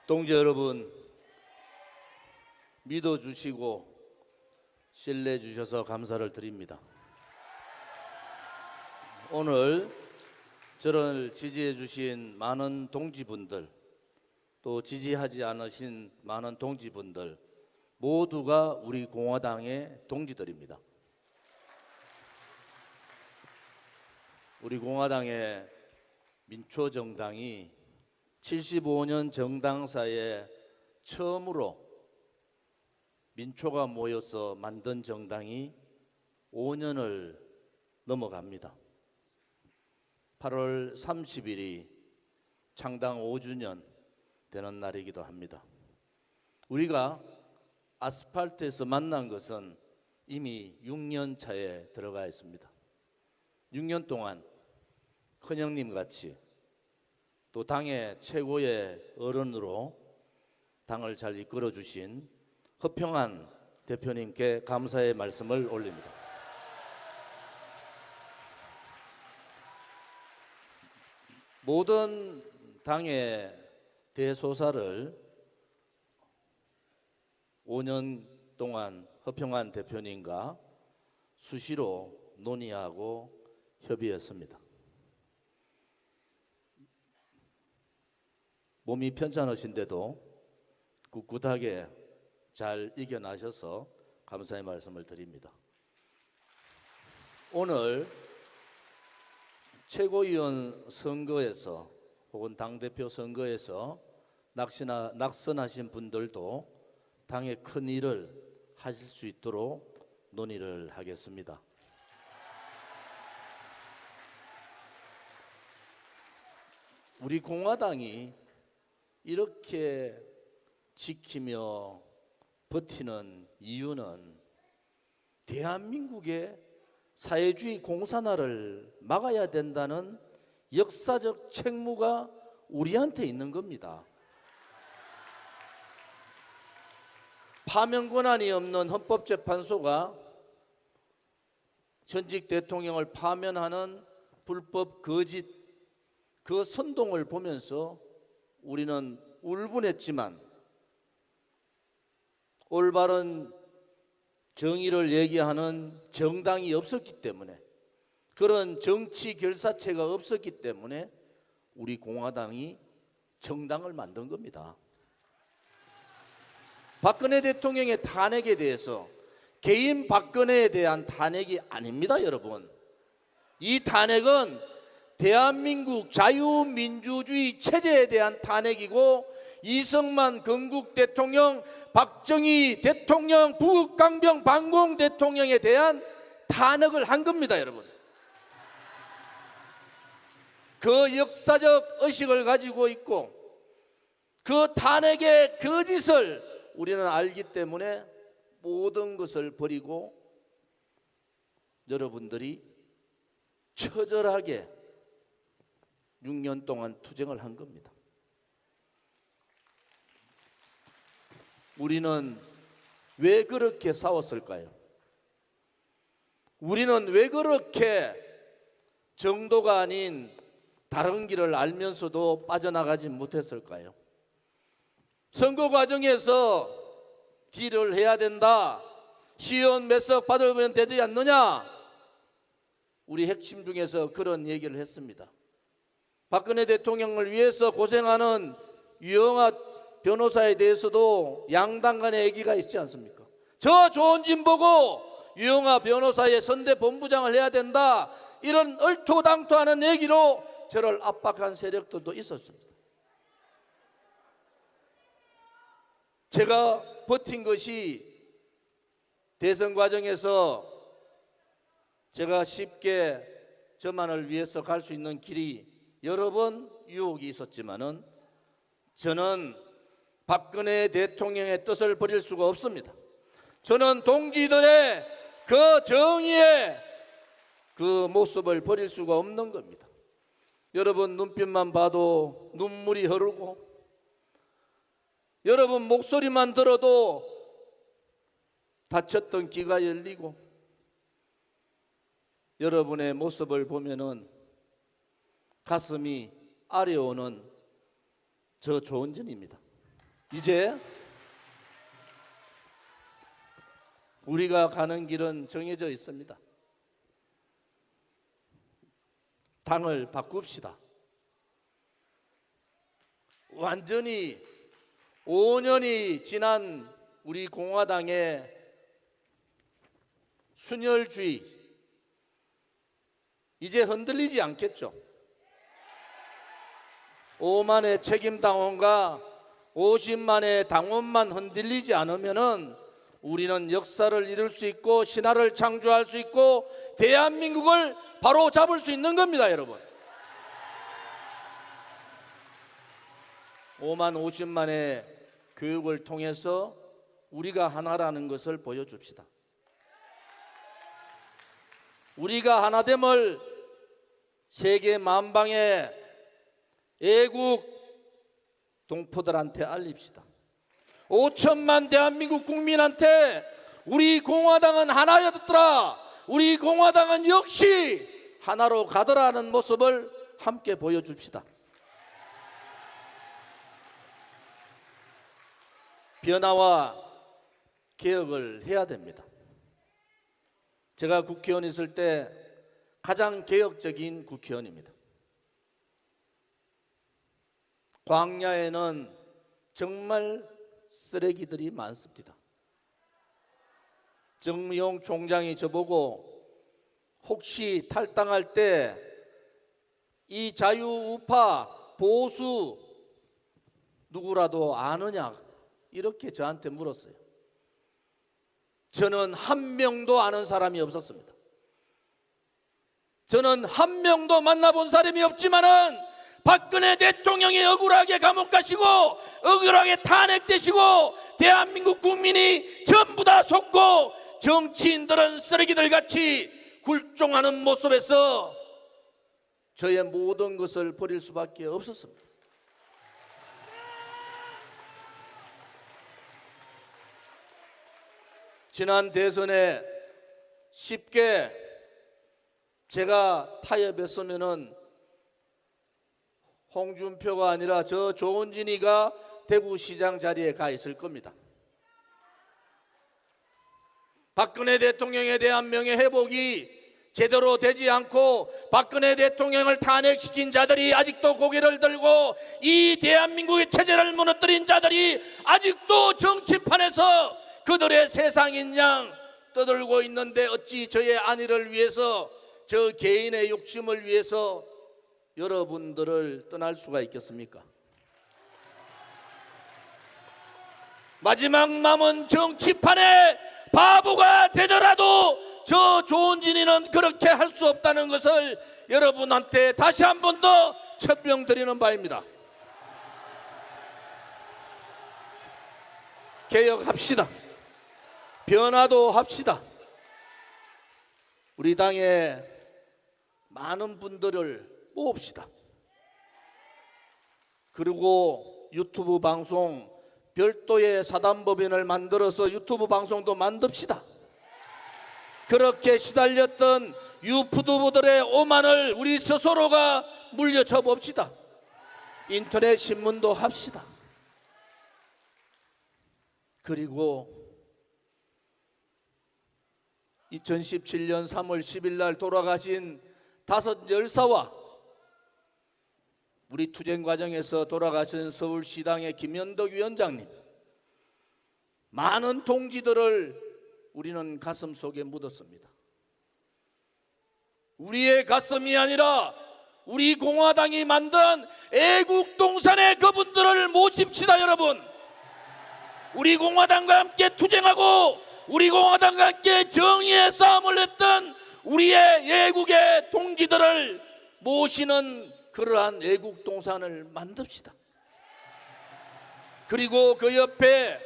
동지 여러분, 믿어주시고 신뢰해 주셔서 감사를 드립니다. 오늘 저를 지지해 주신 많은 동지분들, 또 지지하지 않으신 많은 동지분들 모두가 우리 공화당의 동지들입니다. 우리 공화당의 민초정당이 75년 정당사에 처음으로 민초가 모여서 만든 정당이 5년을 넘어갑니다. 8월 30일이 창당 5주년 되는 날이기도 합니다. 우리가 아스팔트에서 만난 것은 이미 6년 차에 들어가 있습니다. 6년 동안 큰형님 같이 또 당의 최고의 어른으로 당을 잘 이끌어 주신 허평한 대표님께 감사의 말씀을 올립니다. 모든 당의 대소사를 5년 동안 허평한 대표님과 수시로 논의하고 협의했습니다. 몸이 편찮으신데도 꿋꿋하게 잘 이겨나셔서 감사의 말씀을 드립니다. 오늘 최고위원 선거에서 혹은 당대표 선거에서 낙선하신 분들도 당의 큰 일을 하실 수 있도록 논의를 하겠습니다. 우리 공화당이 이렇게 지키며 버티는 이유는 대한민국의 사회주의 공산화를 막아야 된다는 역사적 책무가 우리한테 있는 겁니다. 파면 권한이 없는 헌법재판소가 전직 대통령을 파면하는 불법 거짓 그 선동을 보면서 우리는 울분했지만 올바른 정의를 얘기하는 정당이 없었기 때문에, 그런 정치 결사체가 없었기 때문에 우리 공화당이 정당을 만든 겁니다. 박근혜 대통령의 탄핵에 대해서 개인 박근혜에 대한 탄핵이 아닙니다, 여러분. 이 탄핵은 대한민국 자유민주주의 체제에 대한 탄핵이고, 이승만 건국 대통령, 박정희 대통령, 북강병 반공 대통령에 대한 탄핵을 한 겁니다, 여러분. 그 역사적 의식을 가지고 있고 그 탄핵의 거짓을 우리는 알기 때문에 모든 것을 버리고 여러분들이 처절하게 6년 동안 투쟁을 한 겁니다. 우리는 왜 그렇게 싸웠을까요? 우리는 왜 그렇게 정도가 아닌 다른 길을 알면서도 빠져나가지 못했을까요? 선거 과정에서 딜을 해야 된다, 시의원 몇 석 받으면 되지 않느냐, 우리 핵심 중에서 그런 얘기를 했습니다. 박근혜 대통령을 위해서 고생하는 유영아 변호사에 대해서도 양당 간의 얘기가 있지 않습니까? 저 좋은 집 보고 유영아 변호사의 선대 본부장을 해야 된다, 이런 얼토당토하는 얘기로 저를 압박한 세력들도 있었습니다. 제가 버틴 것이 대선 과정에서 제가 쉽게 저만을 위해서 갈 수 있는 길이 여러 번 유혹이 있었지만은 저는 박근혜 대통령의 뜻을 버릴 수가 없습니다. 저는 동지들의 그 정의의 그 모습을 버릴 수가 없는 겁니다. 여러분 눈빛만 봐도 눈물이 흐르고, 여러분 목소리만 들어도 닫혔던 귀가 열리고, 여러분의 모습을 보면은 가슴이 아려오는 저 조은진입니다. 이제 우리가 가는 길은 정해져 있습니다. 당을 바꿉시다. 완전히 5년이 지난 우리 공화당의 순혈주의 이제 흔들리지 않겠죠. 5만의 책임당원과 50만의 당원만 흔들리지 않으면은 우리는 역사를 이룰 수 있고 신화를 창조할 수 있고 대한민국을 바로 잡을 수 있는 겁니다, 여러분. 5만 50만의 교육을 통해서 우리가 하나라는 것을 보여줍시다. 우리가 하나됨을 세계 만방의 애국 동포들한테 알립시다. 5천만 대한민국 국민한테 우리 공화당은 하나였더라, 우리 공화당은 역시 하나로 가더라는 모습을 함께 보여줍시다. 변화와 개혁을 해야 됩니다. 제가 국회의원 있을 때 가장 개혁적인 국회의원입니다. 광야에는 정말 쓰레기들이 많습니다. 정의용 총장이 저보고 혹시 탈당할 때 이 자유우파 보수 누구라도 아느냐 이렇게 저한테 물었어요. 저는 한 명도 아는 사람이 없었습니다. 저는 한 명도 만나본 사람이 없지만은 박근혜 대통령이 억울하게 감옥 가시고 억울하게 탄핵되시고 대한민국 국민이 전부 다 속고 정치인들은 쓰레기들 같이 굴종하는 모습에서 저의 모든 것을 버릴 수밖에 없었습니다. 지난 대선에 쉽게 제가 타협했으면은 홍준표가 아니라 저 조은진이가 대구시장 자리에 가 있을 겁니다. 박근혜 대통령에 대한 명예회복이 제대로 되지 않고 박근혜 대통령을 탄핵시킨 자들이 아직도 고개를 들고 이 대한민국의 체제를 무너뜨린 자들이 아직도 정치판에서 그들의 세상인 양 떠들고 있는데 어찌 저의 안위를 위해서 저 개인의 욕심을 위해서 여러분들을 떠날 수가 있겠습니까? 마지막 남은 정치판에 바보가 되더라도 저 조은진이는 그렇게 할 수 없다는 것을 여러분한테 다시 한 번 더 천명드리는 바입니다. 개혁합시다. 변화도 합시다. 우리 당에 많은 분들을 모읍시다. 그리고 유튜브 방송 별도의 사단법인을 만들어서 유튜브 방송도 만듭시다. 그렇게 시달렸던 유튜브들의 오만을 우리 스스로가 물려쳐 봅시다. 인터넷 신문도 합시다. 그리고 2017년 3월 10일 날 돌아가신 5 열사와 우리 투쟁 과정에서 돌아가신 서울시당의 김현덕 위원장님, 많은 동지들을 우리는 가슴 속에 묻었습니다. 우리의 가슴이 아니라 우리 공화당이 만든 애국동산의 그분들을 모십시다. 여러분, 우리 공화당과 함께 투쟁하고 우리 공화당과 함께 정의의 싸움을 했던 우리의 애국의 동지들을 모시는 그러한 애국동산을 만듭시다. 그리고 그 옆에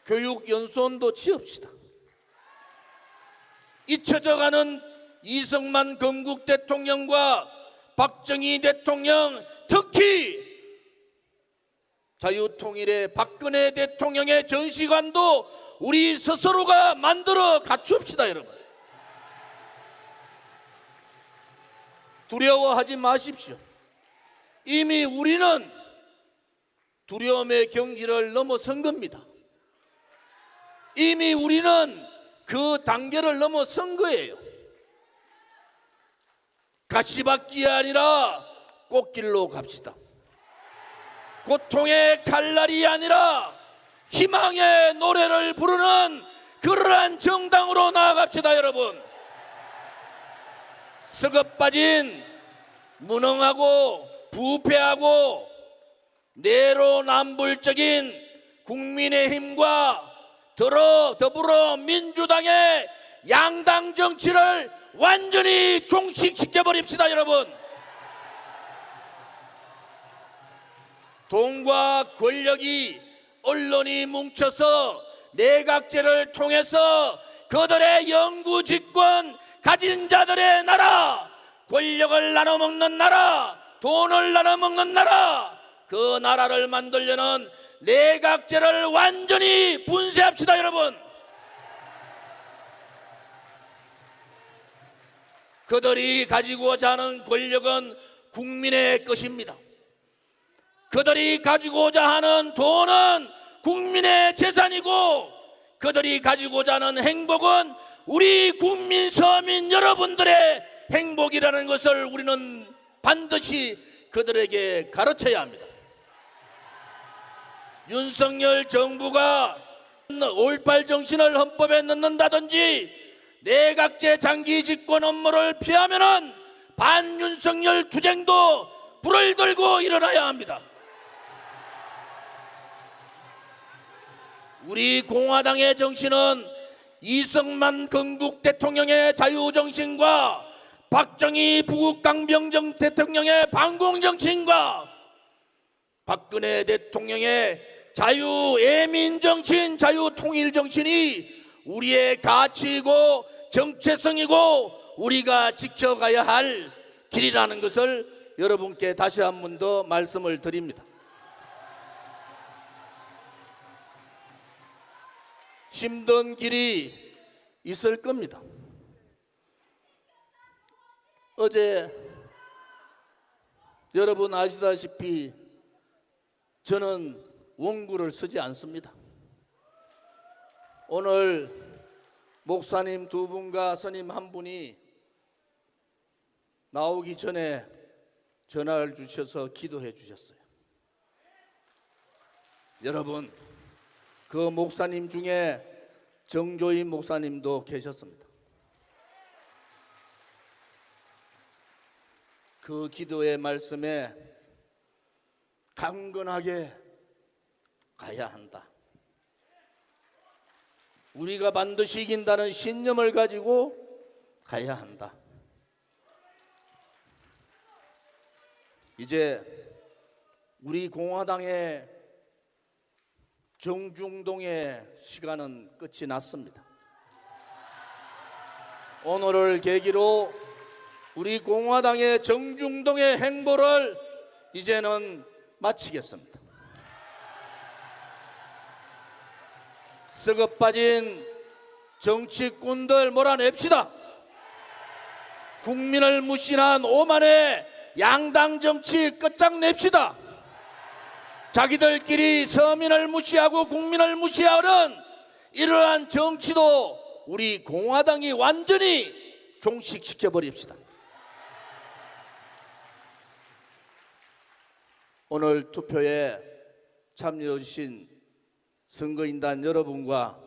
교육연수원도 지읍시다. 잊혀져가는 이승만 건국 대통령과 박정희 대통령, 특히 자유통일의 박근혜 대통령의 전시관도 우리 스스로가 만들어 갖춥시다. 여러분, 두려워하지 마십시오. 이미 우리는 두려움의 경지를 넘어선 겁니다. 이미 우리는 그 단계를 넘어선 거예요. 가시밭길이 아니라 꽃길로 갑시다. 고통의 칼날이 아니라 희망의 노래를 부르는 그러한 정당으로 나아갑시다. 여러분, 썩어 빠진 무능하고 부패하고 내로남불적인 국민의힘과 더불어민주당의 양당 정치를 완전히 종식시켜버립시다. 여러분, 돈과 권력이 언론이 뭉쳐서 내각제를 통해서 그들의 영구집권 가진 자들의 나라, 권력을 나눠먹는 나라, 돈을 나눠먹는 나라, 그 나라를 만들려는 내각제를 완전히 분쇄합시다. 여러분, 그들이 가지고자 하는 권력은 국민의 것입니다. 그들이 가지고자 하는 돈은 국민의 재산이고, 그들이 가지고자 하는 행복은 우리 국민 서민 여러분들의 행복이라는 것을 우리는 반드시 그들에게 가르쳐야 합니다. 윤석열 정부가 5.18 정신을 헌법에 넣는다든지 내각제 장기 집권 업무를 피하면은 반윤석열 투쟁도 불을 들고 일어나야 합니다. 우리 공화당의 정신은 이승만 건국 대통령의 자유정신과 박정희 부국 강병정 대통령의 반공정신과 박근혜 대통령의 자유애민정신, 자유통일정신이 우리의 가치이고 정체성이고 우리가 지켜가야 할 길이라는 것을 여러분께 다시 한 번 더 말씀을 드립니다. 힘든 길이 있을 겁니다. 어제 여러분 아시다시피 저는 원고를 쓰지 않습니다. 오늘 목사님 두 분과 스님 한 분이 나오기 전에 전화를 주셔서 기도해 주셨어요. 여러분, 그 목사님 중에 정조인 목사님도 계셨습니다. 그 기도의 말씀에 강건하게 가야 한다. 우리가 반드시 이긴다는 신념을 가지고 가야 한다. 이제 우리 공화당의 정중동의 시간은 끝이 났습니다. 오늘을 계기로 우리 공화당의 정중동의 행보를 이제는 마치겠습니다. 썩어 빠진 정치꾼들 몰아냅시다. 국민을 무시한 오만의 양당 정치 끝장냅시다. 자기들끼리 서민을 무시하고 국민을 무시하는 이러한 정치도 우리 공화당이 완전히 종식시켜버립시다. 오늘 투표에 참여해 주신 선거인단 여러분과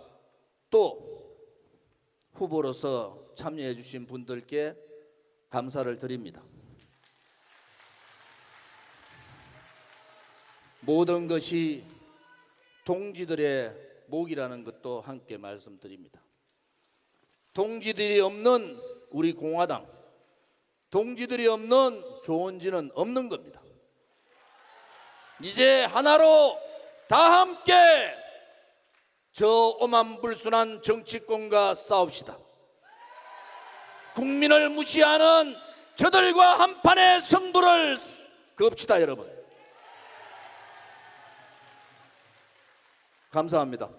또 후보로서 참여해 주신 분들께 감사를 드립니다. 모든 것이 동지들의 몫이라는 것도 함께 말씀드립니다. 동지들이 없는 우리 공화당, 동지들이 없는 조원진은 없는 겁니다. 이제 하나로 다 함께 저 오만불순한 정치권과 싸웁시다. 국민을 무시하는 저들과 한판의 승부를 겁시다. 여러분, 감사합니다.